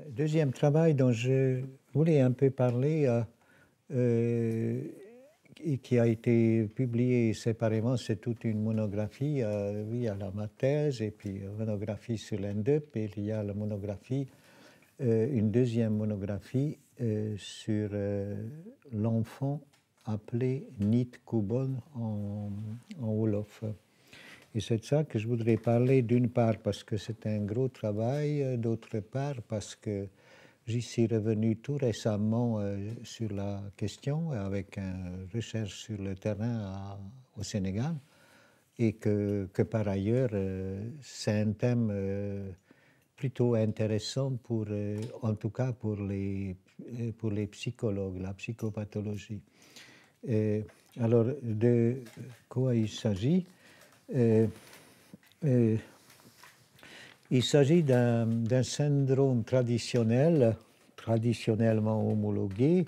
Deuxième travail dont je voulais un peu parler et qui a été publié séparément, c'est toute une monographie. Il y a ma thèse et puis une monographie sur l'ENDEP, et il y a la monographie, une deuxième monographie sur l'enfant appelé Nit Kubon en Wolof. Et c'est de ça que je voudrais parler, d'une part parce que c'est un gros travail, d'autre part parce que j'y suis revenu tout récemment sur la question avec une recherche sur le terrain au Sénégal, et que par ailleurs c'est un thème plutôt intéressant pour, en tout cas pour les psychologues, la psychopathologie. Alors, de quoi il s'agit? Il s'agit d'un syndrome traditionnellement homologué,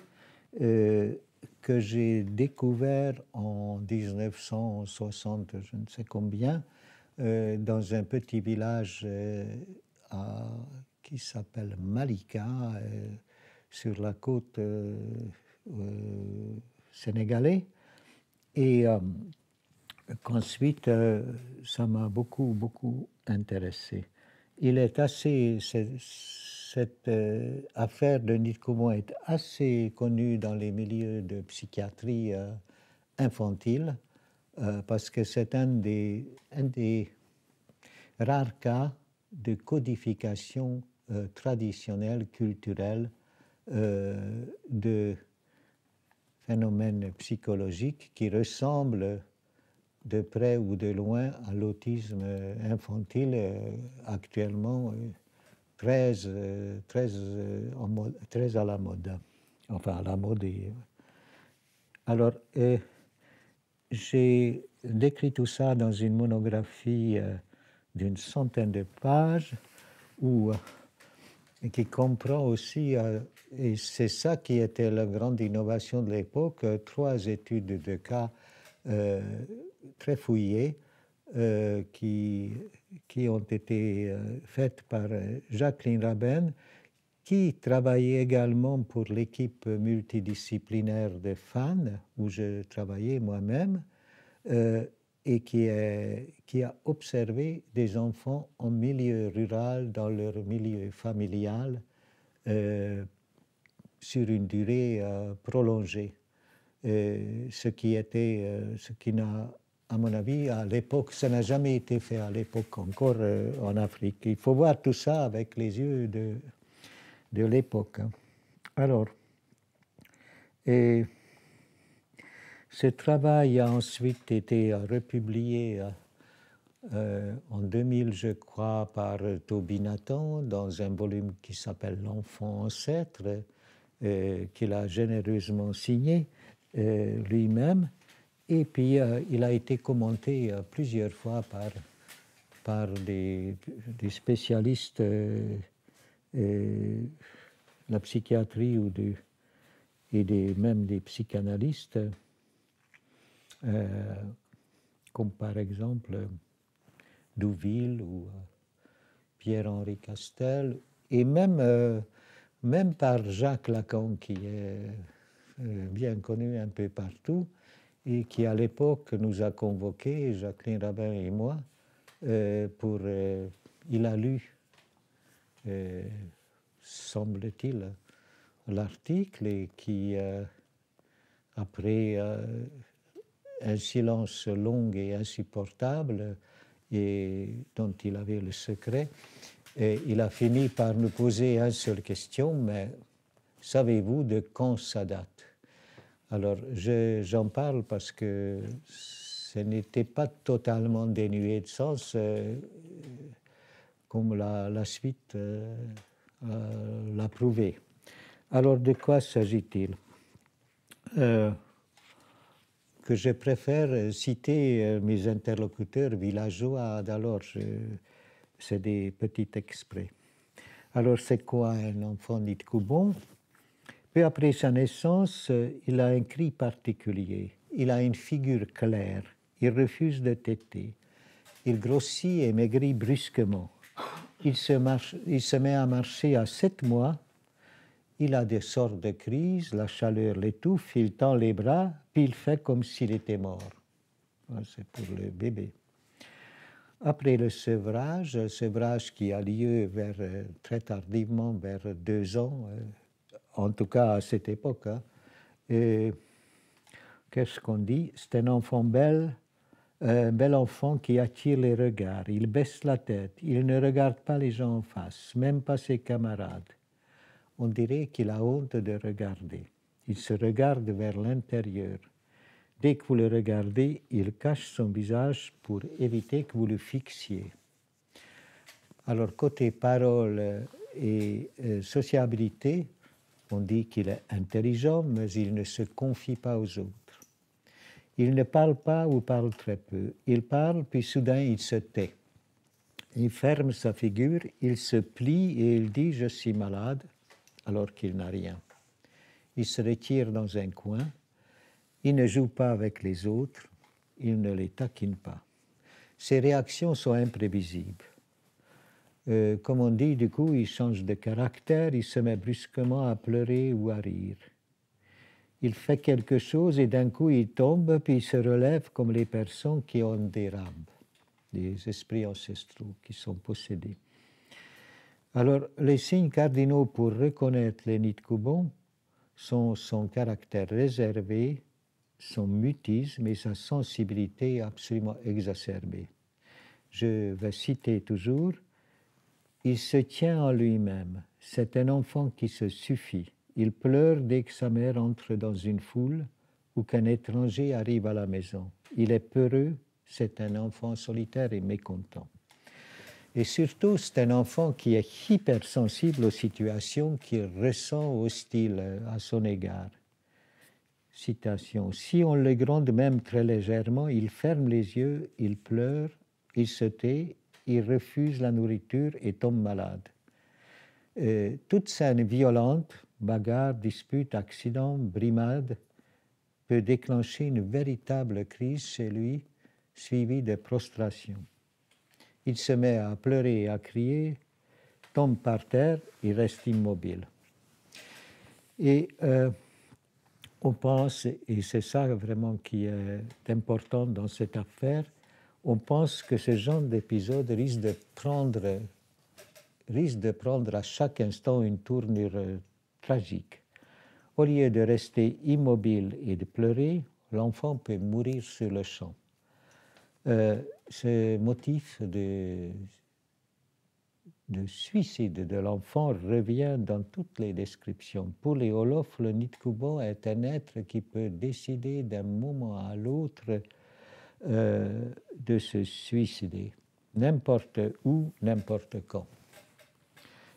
que j'ai découvert en 1960, je ne sais combien, dans un petit village qui s'appelle Malika, sur la côte sénégalaise. Et qu'ensuite, ça m'a beaucoup intéressé. Il est assez, cette affaire de Nit Kubon est assez connue dans les milieux de psychiatrie infantile, parce que c'est un des rares cas de codification traditionnelle, culturelle, de phénomènes psychologiques qui ressemblent de près ou de loin à l'autisme infantile, actuellement très à la mode. Enfin, à la mode. Alors, j'ai décrit tout ça dans une monographie d'une centaine de pages, qui comprend aussi, et c'est ça qui était la grande innovation de l'époque, 3 études de cas très fouillées, qui ont été faites par Jacqueline Raben, qui travaillait également pour l'équipe multidisciplinaire de FAN, où je travaillais moi-même, et qui a observé des enfants en milieu rural, dans leur milieu familial, sur une durée prolongée. Ce qui n'a, à mon avis, à l'époque, ça n'a jamais été fait à l'époque encore en Afrique. Il faut voir tout ça avec les yeux de l'époque. Alors, et ce travail a ensuite été republié en 2000, je crois, par Toby Nathan, dans un volume qui s'appelle L'enfant ancêtre, qu'il a généreusement signé lui-même. Et puis, il a été commenté plusieurs fois par des spécialistes de la psychiatrie même des psychanalystes, comme par exemple Douville ou Pierre-Henri Castel, et même par Jacques Lacan, qui est bien connu un peu partout, et qui à l'époque nous a convoqués, Jacqueline Rabin et moi, pour... il a lu, semble-t-il, l'article, et qui, après un silence long et insupportable, et dont il avait le secret, et il a fini par nous poser une seule question: mais savez-vous de quand ça date? Alors, j'en parle parce que ce n'était pas totalement dénué de sens, comme la suite l'a prouvé. Alors, de quoi s'agit-il? Que je préfère citer mes interlocuteurs villageois d'alors. C'est des petits extraits. Alors, c'est quoi un enfant Nit Kubon? Peu après sa naissance, il a un cri particulier. Il a une figure claire. Il refuse de téter. Il grossit et maigrit brusquement. Il se met à marcher à 7 mois. Il a des sortes de crises, la chaleur l'étouffe, il tend les bras, puis il fait comme s'il était mort. C'est pour le bébé. Après le sevrage qui a lieu très tardivement, vers 2 ans, en tout cas à cette époque, qu'est-ce qu'on dit? C'est un enfant un bel enfant qui attire les regards. Il baisse la tête, il ne regarde pas les gens en face, même pas ses camarades. On dirait qu'il a honte de regarder. Il se regarde vers l'intérieur. Dès que vous le regardez, il cache son visage pour éviter que vous le fixiez. Alors, côté parole et sociabilité, on dit qu'il est intelligent, mais il ne se confie pas aux autres. Il ne parle pas ou parle très peu. Il parle, puis soudain, il se tait. Il ferme sa figure, il se plie et il dit « je suis malade », alors qu'il n'a rien. Il se retire dans un coin. Il ne joue pas avec les autres, il ne les taquine pas. Ses réactions sont imprévisibles. Comme on dit, du coup, il change de caractère, il se met brusquement à pleurer ou à rire. Il fait quelque chose et d'un coup il tombe, puis il se relève comme les personnes qui ont des rames, des esprits ancestraux qui sont possédés. Alors, les signes cardinaux pour reconnaître les Nidkubon sont son caractère réservé, son mutisme et sa sensibilité absolument exacerbée. Je vais citer toujours, il se tient en lui-même, c'est un enfant qui se suffit. Il pleure dès que sa mère entre dans une foule ou qu'un étranger arrive à la maison. Il est peureux, c'est un enfant solitaire et mécontent. Et surtout, c'est un enfant qui est hypersensible aux situations qu'il ressent hostiles à son égard. Citation. Si on le gronde même très légèrement, il ferme les yeux, il pleure, il se tait, il refuse la nourriture et tombe malade. Toute scène violente, bagarre, dispute, accident, brimade, peut déclencher une véritable crise chez lui, suivie de prostration. Il se met à pleurer et à crier, tombe par terre, il reste immobile. Et on pense, et c'est ça vraiment qui est important dans cette affaire, on pense que ce genre d'épisode risque de prendre à chaque instant une tournure tragique. Au lieu de rester immobile et de pleurer, l'enfant peut mourir sur le champ. Ce motif de suicide de l'enfant revient dans toutes les descriptions. Pour les Wolof, le Nidkubon est un être qui peut décider d'un moment à l'autre de se suicider, n'importe où, n'importe quand.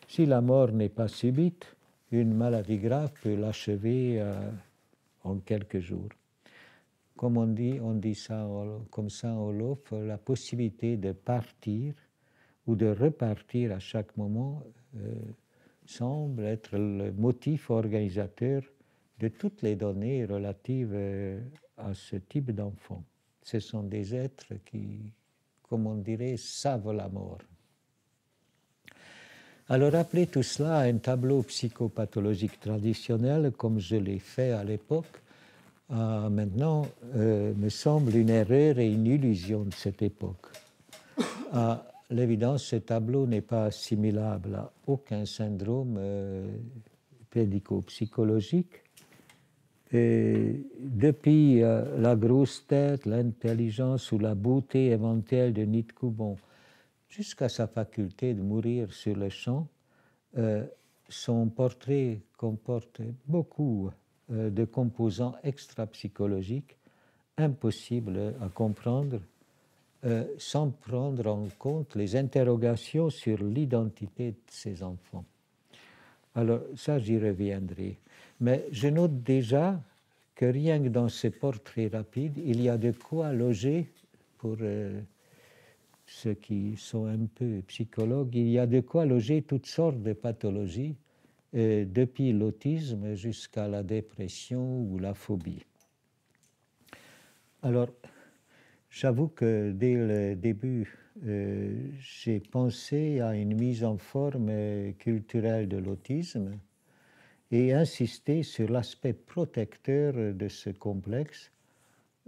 Si la mort n'est pas subite, une maladie grave peut l'achever en quelques jours. Comme on dit ça comme ça en Wolof, la possibilité de partir ou de repartir à chaque moment semble être le motif organisateur de toutes les données relatives à ce type d'enfant. Ce sont des êtres qui, comme on dirait, savent la mort. Alors, appeler tout cela un tableau psychopathologique traditionnel, comme je l'ai fait à l'époque, maintenant me semble une erreur et une illusion de cette époque. À l'évidence, ce tableau n'est pas assimilable à aucun syndrome pédico-psychologique. Depuis la grosse tête, l'intelligence ou la beauté éventuelle de Nidkubon, jusqu'à sa faculté de mourir sur le champ, son portrait comporte beaucoup de composants extra-psychologiques impossibles à comprendre sans prendre en compte les interrogations sur l'identité de ces enfants. Alors ça, j'y reviendrai. Mais je note déjà que rien que dans ces portraits rapides, il y a de quoi loger, pour ceux qui sont un peu psychologues, il y a de quoi loger toutes sortes de pathologies depuis l'autisme jusqu'à la dépression ou la phobie. Alors, j'avoue que dès le début, j'ai pensé à une mise en forme culturelle de l'autisme et insisté sur l'aspect protecteur de ce complexe,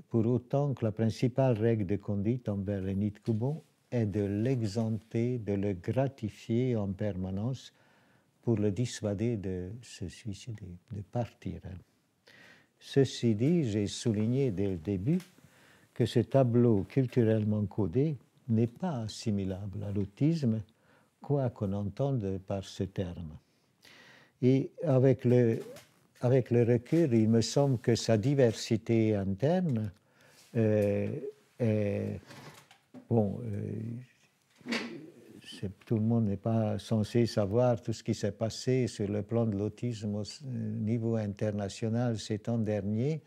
pour autant que la principale règle de conduite envers les nids de Coubon est de l'exempter, de le gratifier en permanence pour le dissuader de se suicider, de partir. Ceci dit, j'ai souligné dès le début que ce tableau culturellement codé n'est pas assimilable à l'autisme, quoi qu'on entende par ce terme. Et avec le recul, il me semble que sa diversité interne est... Bon, tout le monde n'est pas censé savoir tout ce qui s'est passé sur le plan de l'autisme au niveau international ces temps derniers,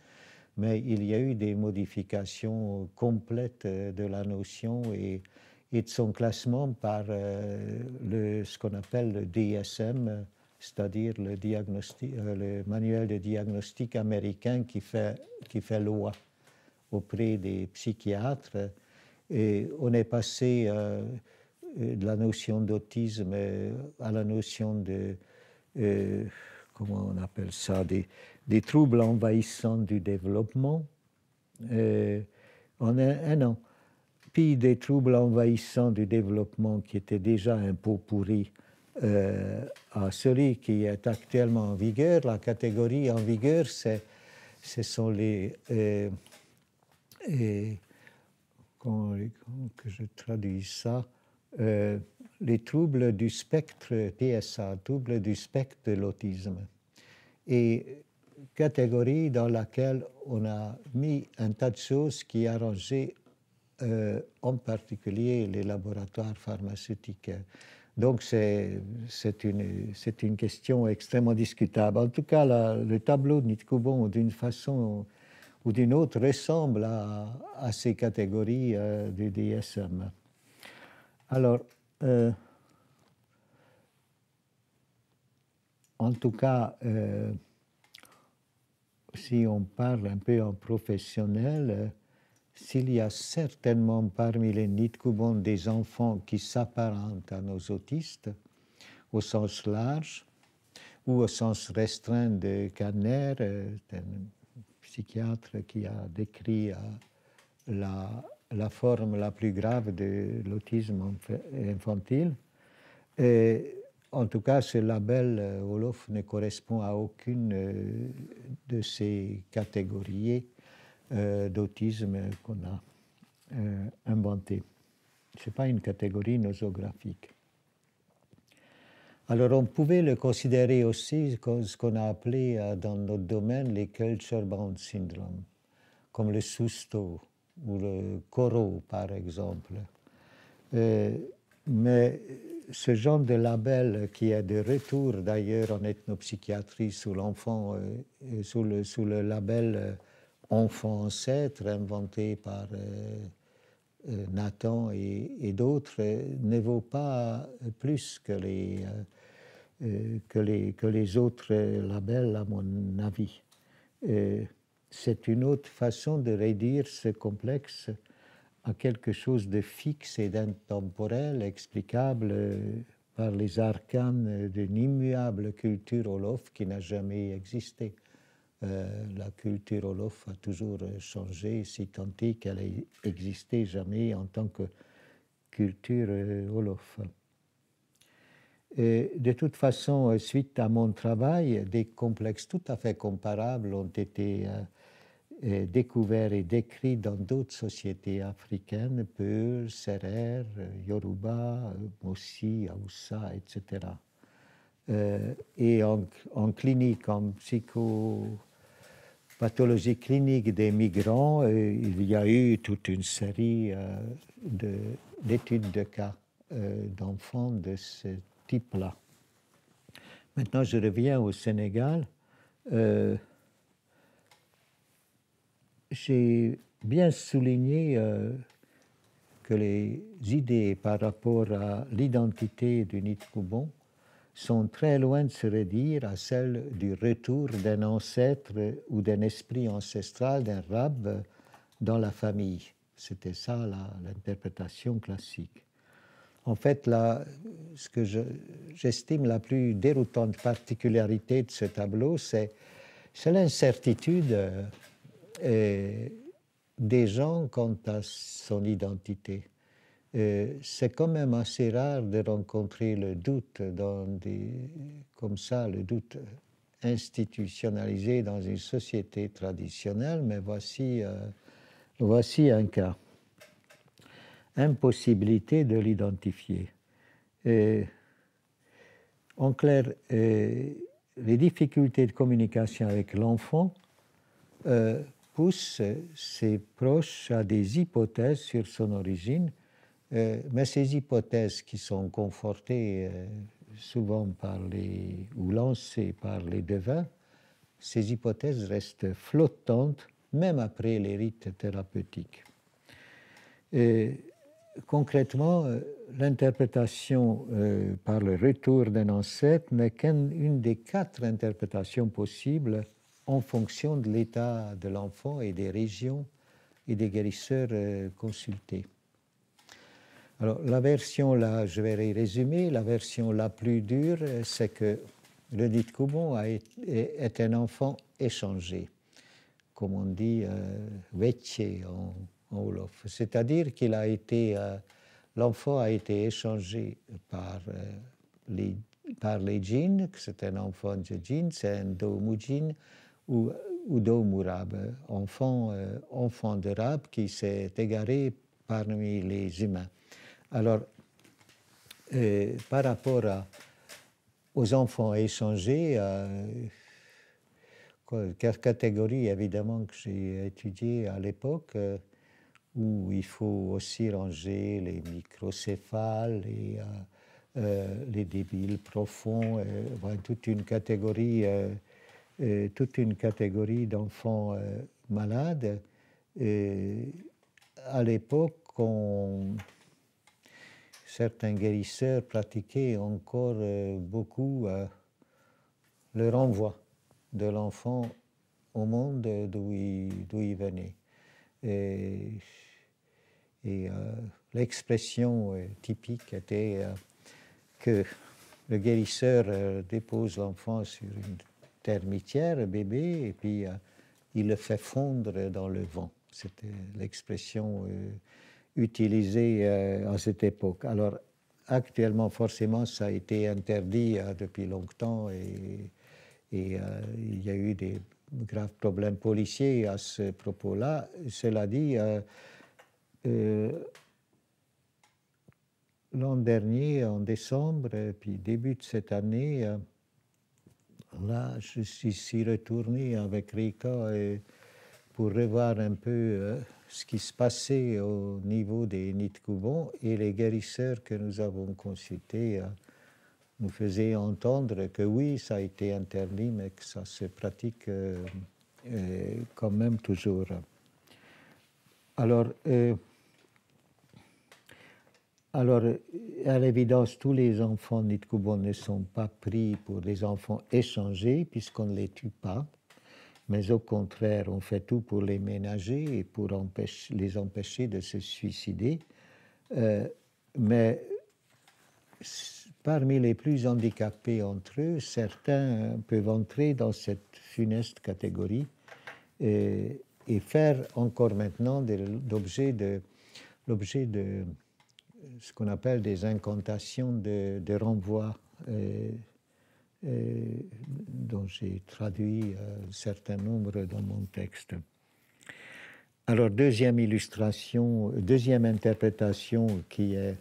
mais il y a eu des modifications complètes de la notion et de son classement par ce qu'on appelle le DSM, c'est-à-dire le manuel de diagnostic américain qui fait loi auprès des psychiatres. Et on est passé de la notion d'autisme à la notion de, comment on appelle ça, des troubles envahissants du développement en un an. Puis des troubles envahissants du développement qui étaient déjà un pot pourri à celui qui est actuellement en vigueur. La catégorie en vigueur, ce sont les... comment que je traduis ça, les troubles du spectre TSA, troubles du spectre de l'autisme. Et catégorie dans laquelle on a mis un tas de choses qui arrangeaient en particulier les laboratoires pharmaceutiques. Donc c'est une question extrêmement discutable. En tout cas, le tableau de Nid-Coubon, d'une façon ou d'une autre, ressemble à ces catégories du DSM. Alors, en tout cas, si on parle un peu en professionnel, s'il y a certainement parmi les nids de Coubon des enfants qui s'apparentent à nos autistes, au sens large, ou au sens restreint de Gardner, un psychiatre qui a décrit la forme la plus grave de l'autisme infantile. Et, en tout cas, ce label Wolof ne correspond à aucune de ces catégories d'autisme qu'on a inventé. Ce n'est pas une catégorie nosographique. Alors on pouvait le considérer aussi comme ce qu'on a appelé dans notre domaine les culture bound syndrome, comme le Sousto ou le Coro par exemple. Mais ce genre de label qui est de retour d'ailleurs en ethnopsychiatrie sous l'enfant, sous le label enfant ancêtre inventé par Nathan et d'autres, ne vaut pas plus que les autres labels, à mon avis. C'est une autre façon de réduire ce complexe à quelque chose de fixe et d'intemporel, explicable par les arcanes d'une immuable culture Wolof qui n'a jamais existé. La culture Wolof a toujours changé, si tant est qu'elle ait existé jamais en tant que culture Wolof. De toute façon, suite à mon travail, des complexes tout à fait comparables ont été découverts et décrits dans d'autres sociétés africaines, Peul, Serer, Yoruba, Mossi, Hausa, etc. Et en clinique, en psychopathologie clinique des migrants, il y a eu toute une série d'études de cas d'enfants de ce type-là. Maintenant, je reviens au Sénégal. J'ai bien souligné que les idées par rapport à l'identité du Nid de Coubon sont très loin de se réduire à celles du retour d'un ancêtre ou d'un esprit ancestral, d'un rab dans la famille. C'était ça l'interprétation classique. En fait, là, ce que j'estime la plus déroutante particularité de ce tableau, c'est l'incertitude des gens quant à son identité. C'est quand même assez rare de rencontrer le doute comme ça, le doute institutionnalisé dans une société traditionnelle, mais voici un cas. Impossibilité de l'identifier. En clair, les difficultés de communication avec l'enfant poussent ses proches à des hypothèses sur son origine, mais ces hypothèses qui sont confortées souvent ou lancées par les devins, ces hypothèses restent flottantes même après les rites thérapeutiques. Concrètement, l'interprétation par le retour d'un ancêtre n'est qu'une des 4 interprétations possibles en fonction de l'état de l'enfant et des régions et des guérisseurs consultés. Alors, la version, là, je vais résumer, la version la plus dure, c'est que le Nidkubon est un enfant échangé, comme on dit, Wetje en Wolof. C'est-à-dire qu'il a été, l'enfant a été échangé par les djinns, que c'est un enfant de djinn, c'est un Domujin ou Domurab, enfant de rab qui s'est égaré parmi les humains. Alors, par rapport aux enfants échangés, catégorie évidemment que j'ai étudiée à l'époque, où il faut aussi ranger les microcéphales, les débiles profonds, toute une catégorie d'enfants malades. À l'époque, certains guérisseurs pratiquaient encore beaucoup le renvoi de l'enfant au monde d'où il venait. Et l'expression typique était que le guérisseur dépose l'enfant sur une termitière, bébé, et puis il le fait fondre dans le vent. C'était l'expression utilisée à cette époque. Alors, actuellement, forcément, ça a été interdit depuis longtemps et il y a eu des graves problèmes policiers à ce propos-là. Cela dit, l'an dernier, en décembre, puis début de cette année, là, je suis retourné avec Rika pour revoir un peu ce qui se passait au niveau des Nidkubon, et les guérisseurs que nous avons consultés nous faisaient entendre que oui, ça a été interdit, mais que ça se pratique quand même toujours. Alors, à l'évidence, tous les enfants Nidkubon ne sont pas pris pour des enfants échangés, puisqu'on ne les tue pas, mais au contraire, on fait tout pour les ménager et pour les empêcher de se suicider. Mais parmi les plus handicapés entre eux, certains peuvent entrer dans cette funeste catégorie et faire encore maintenant l'objet de ce qu'on appelle des incantations de renvoi, dont j'ai traduit un certain nombre dans mon texte. Alors, deuxième interprétation qui est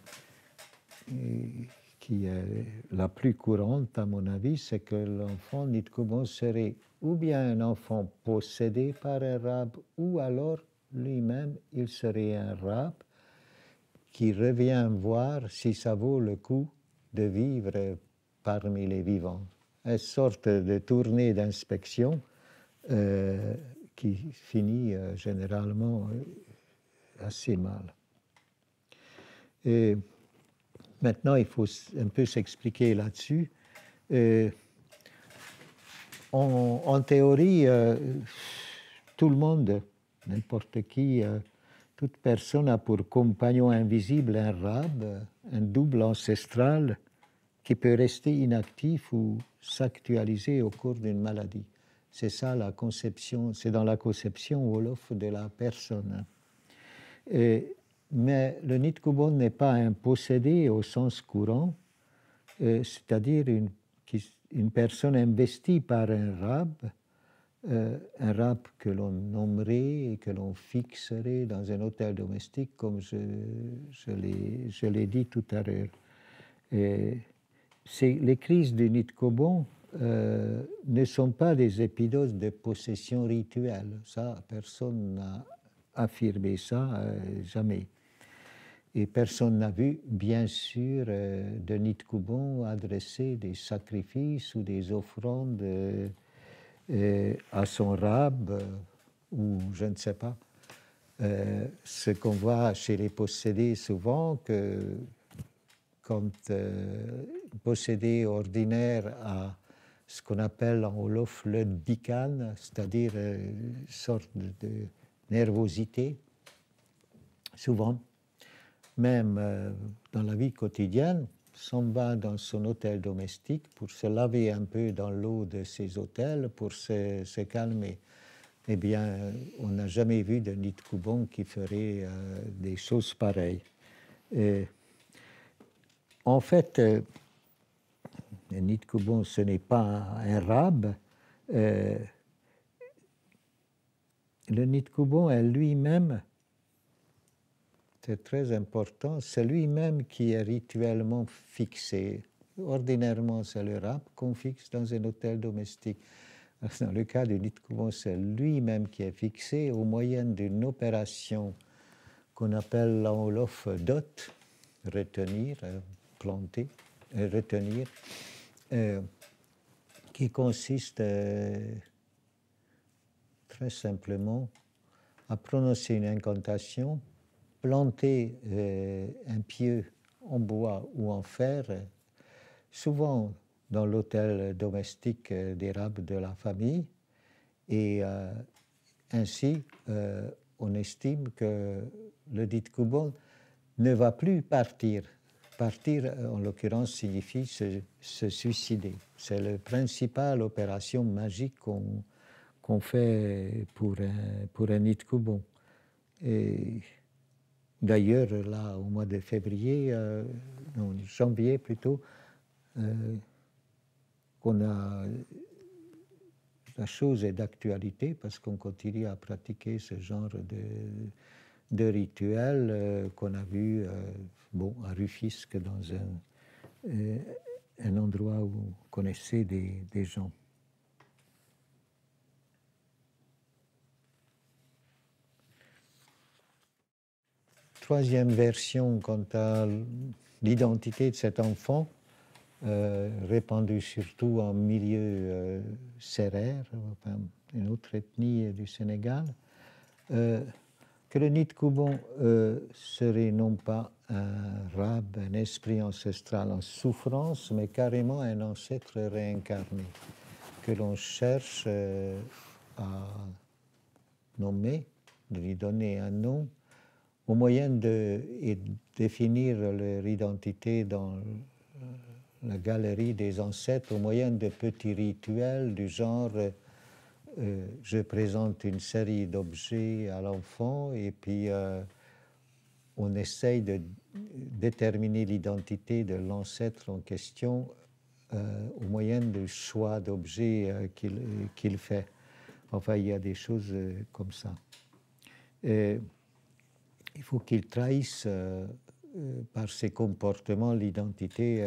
la plus courante, à mon avis, c'est que l'enfant Nidkubon serait ou bien un enfant possédé par un rab, ou alors lui-même, il serait un rab qui revient voir si ça vaut le coup de vivre parmi les vivants. Une sorte de tournée d'inspection qui finit généralement assez mal. Et maintenant, il faut un peu s'expliquer là-dessus. En théorie, tout le monde, n'importe qui, toute personne a pour compagnon invisible un rab, un double ancestral qui peut rester inactif ou s'actualiser au cours d'une maladie. C'est ça la conception, c'est dans la conception wolof de la personne. Mais le Nitkubon n'est pas un possédé au sens courant, c'est-à-dire une personne investie par un rab que l'on nommerait et que l'on fixerait dans un hôtel domestique, comme je l'ai dit tout à l'heure. Les crises du Nitkubon ne sont pas des épisodes de possession rituelle. Ça, personne n'a affirmé ça, jamais. Et personne n'a vu, bien sûr, de Nitkubon adresser des sacrifices ou des offrandes à son rab, ou je ne sais pas. Ce qu'on voit chez les possédés souvent, que quand un possédé ordinaire a ce qu'on appelle en wolof le dikan, c'est-à-dire une sorte de nervosité, souvent, même dans la vie quotidienne, s'en va dans son hôtel domestique pour se laver un peu dans l'eau de ses hôtels, pour se calmer. Eh bien, on n'a jamais vu de Nitkubon qui ferait des choses pareilles. En fait, le Nitkubon, ce n'est pas un rab. Le Nitkubon est lui-même, c'est très important, c'est lui-même qui est rituellement fixé. Ordinairement, c'est le rab qu'on fixe dans un hôtel domestique. Dans le cas du Nitkubon, c'est lui-même qui est fixé au moyen d'une opération qu'on appelle en wolof dot, retenir, planter, retenir, qui consiste très simplement à prononcer une incantation, planter un pieu en bois ou en fer, souvent dans l'hôtel domestique des rabs de la famille, et ainsi on estime que le Nitkubon ne va plus partir. Partir, en l'occurrence, signifie se suicider. C'est la principale opération magique qu'on fait pour un Nitkubon. Et d'ailleurs, là, au mois de février, non, janvier plutôt, la chose est d'actualité parce qu'on continue à pratiquer ce genre de rituel qu'on a vu à Rufisque, dans un endroit où on connaissait des gens. Troisième version quant à l'identité de cet enfant, répandue surtout en milieu sérère, enfin, une autre ethnie du Sénégal, que le Nitkubon serait non pas un rab, un esprit ancestral en souffrance, mais carrément un ancêtre réincarné, que l'on cherche à nommer, de lui donner un nom, au moyen de définir leur identité dans la galerie des ancêtres, au moyen de petits rituels du genre je présente une série d'objets à l'enfant et puis on essaye de déterminer l'identité de l'ancêtre en question au moyen du choix d'objets qu'il fait. Enfin, il y a des choses comme ça. Il faut qu'il trahisse par ses comportements l'identité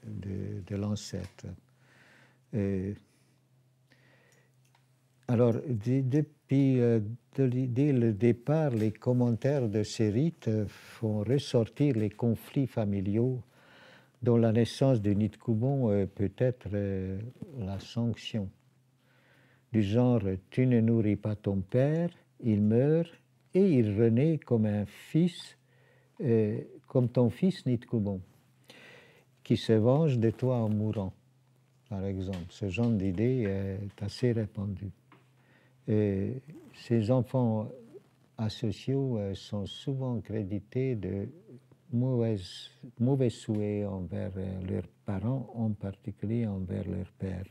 de l'ancêtre. Alors, dès le départ, les commentaires de ces rites font ressortir les conflits familiaux dont la naissance du Nitkubon peut être la sanction. Du genre, tu ne nourris pas ton père, il meurt et il renaît comme un fils, comme ton fils Nitkubon, qui se venge de toi en mourant. par exemple. Ce genre d'idée est assez répandu. Et ces enfants asociaux sont souvent crédités de mauvais souhaits envers leurs parents, en particulier envers leur père.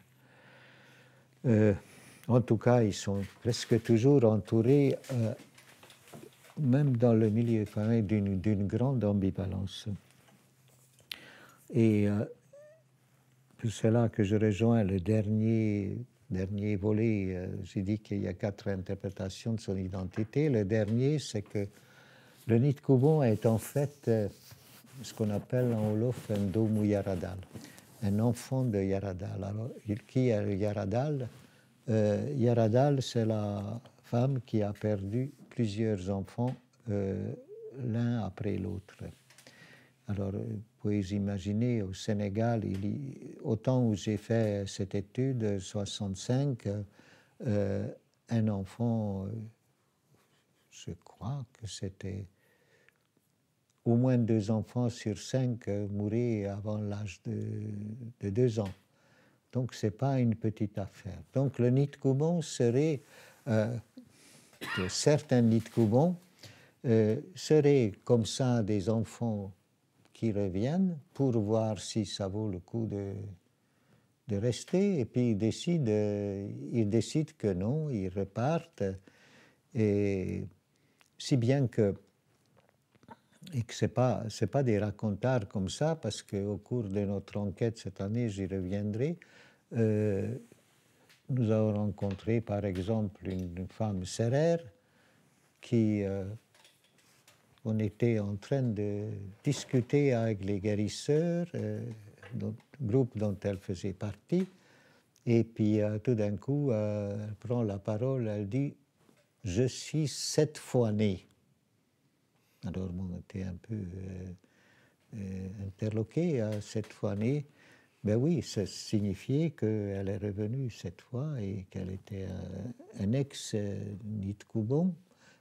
En tout cas, ils sont presque toujours entourés, même dans le milieu familial, d'une grande ambivalence. Et c'est cela que je rejoins le dernier volet. J'ai dit qu'il y a 4 interprétations de son identité. Le dernier, c'est que le Nidkubon est en fait ce qu'on appelle en Wolof un Doomu Yaradal, un enfant de Yaradal. Alors, qui est le Yaradal? Yaradal, c'est la femme qui a perdu plusieurs enfants l'un après l'autre. Alors, vous pouvez imaginer, au Sénégal, au temps où j'ai fait cette étude, 65, un enfant, je crois que c'était au moins 2 enfants sur 5 mouraient avant l'âge de 2 ans. Donc, ce n'est pas une petite affaire. Donc, le Nidkubon serait, certains Nidkubon seraient comme ça des enfants qui reviennent pour voir si ça vaut le coup de rester, et puis ils décident que non, ils repartent, et si bien que ce n'est pas des racontards comme ça, parce qu'au cours de notre enquête cette année, j'y reviendrai, nous avons rencontré par exemple une femme serrère qui... on était en train de discuter avec les guérisseurs, groupe dont elle faisait partie, et puis tout d'un coup, elle prend la parole, elle dit « Je suis 7 fois née ». Alors on était un peu interloqué, à 7 fois née. Ben oui, ça signifiait qu'elle est revenue 7 fois et qu'elle était un ex-Nidkubon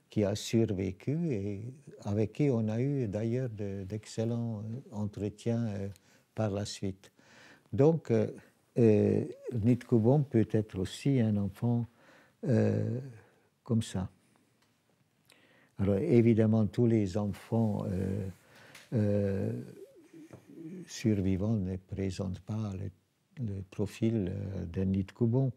qui a survécu et avec qui on a eu d'ailleurs d'excellents entretiens par la suite. Donc, Nidkubon peut être aussi un enfant comme ça. Alors, évidemment, tous les enfants survivants ne présentent pas le profil d'un Nidkubon.